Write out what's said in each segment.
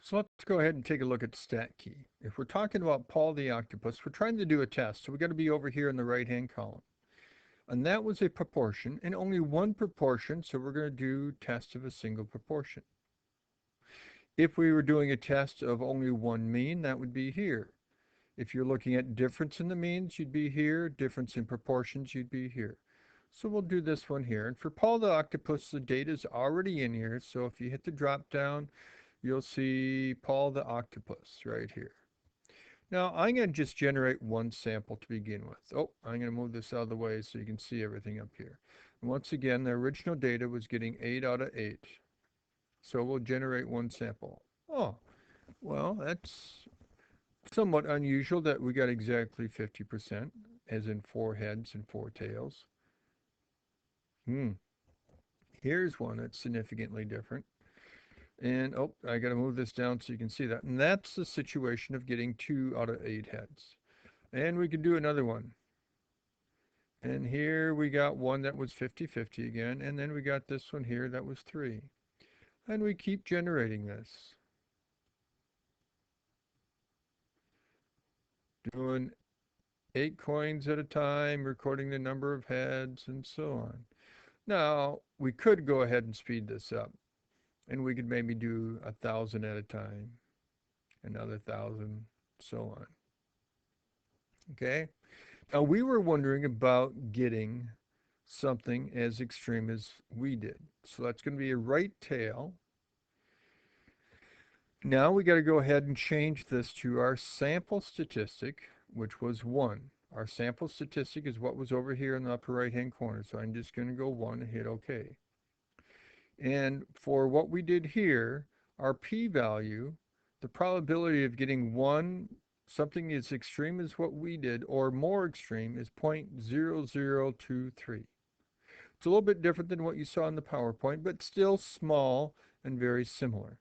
So let's go ahead and take a look at Statkey. If we're talking about Paul the octopus, we're trying to do a test. So we got to be over here in the right-hand column. And that was a proportion, and only one proportion, so we're going to do test of a single proportion. If we were doing a test of only one mean, that would be here. If you're looking at difference in the means, you'd be here. Difference in proportions, you'd be here. So we'll do this one here. And for Paul the octopus, the data is already in here. So if you hit the drop down, you'll see Paul the octopus right here. Now I'm going to just generate one sample to begin with. Oh, I'm going to move this out of the way so you can see everything up here. And once again, the original data was getting 8 out of 8. So we'll generate one sample. Oh, well, that's somewhat unusual that we got exactly 50%, as in 4 heads and 4 tails. Here's one that's significantly different. And, oh, I got to move this down so you can see that. And that's the situation of getting 2 out of 8 heads. And we can do another one. And here we got one that was 50-50 again. And then we got this one here that was 3. And we keep generating this. Doing 8 coins at a time, recording the number of heads, and so on. Now, we could go ahead and speed this up. And we could maybe do 1,000 at a time. Another 1,000, so on. Okay? Now, we were wondering about getting something as extreme as we did. So that's going to be a right tail. Now we got to go ahead and change this to our sample statistic, which was 1. Our sample statistic is what was over here in the upper right-hand corner. So I'm just going to go 1 and hit OK. And for what we did here, our p-value, the probability of getting something as extreme as what we did, or more extreme, is 0.0023. It's a little bit different than what you saw in the PowerPoint, but still small and very similar.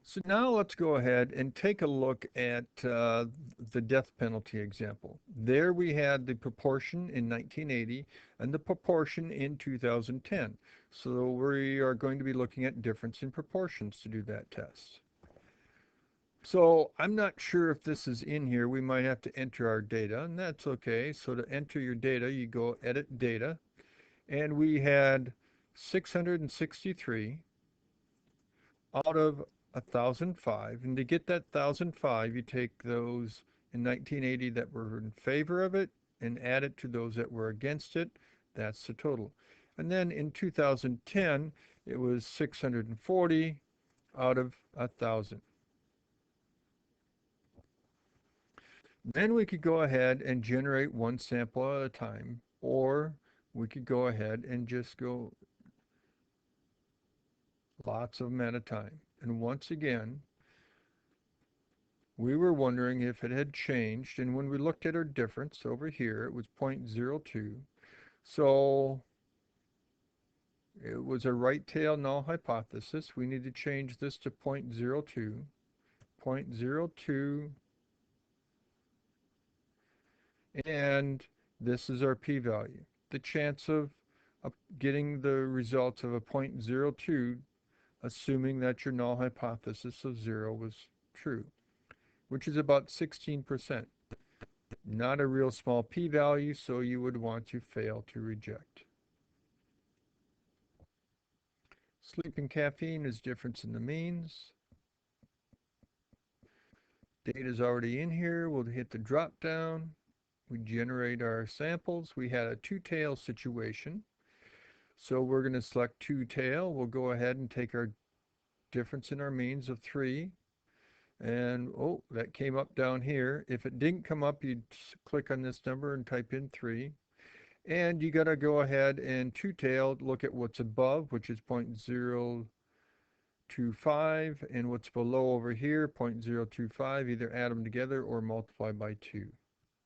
So now let's go ahead and take a look at the death penalty example. There we had the proportion in 1980 and the proportion in 2010. So we are going to be looking at difference in proportions to do that test. So I'm not sure if this is in here. We might have to enter our data, and that's okay. So to enter your data, you go edit data, and we had 663 out of 1,005. And to get that 1,005, you take those in 1980 that were in favor of it and add it to those that were against it. That's the total. And then in 2010, it was 640 out of 1,000. Then we could go ahead and generate one sample at a time, or we could go ahead and just go lots of them at a time. And once again, we were wondering if it had changed, and when we looked at our difference over here, it was 0.02. So it was a right tail null hypothesis. We need to change this to 0.02. 0.02, and this is our p-value. The chance of getting the results of a 0.02, assuming that your null hypothesis of 0 was true, which is about 16%. Not a real small p-value, so you would want to fail to reject. Sleep and caffeine is difference in the means. Data is already in here. We'll hit the drop down. We generate our samples. We had a two-tail situation. So we're going to select two-tail. We'll go ahead and take our difference in our means of 3. And, oh, that came up down here. If it didn't come up, you'd click on this number and type in 3. And you got to go ahead and two-tail, look at what's above, which is 0.025, and what's below over here, 0.025, either add them together or multiply by 2.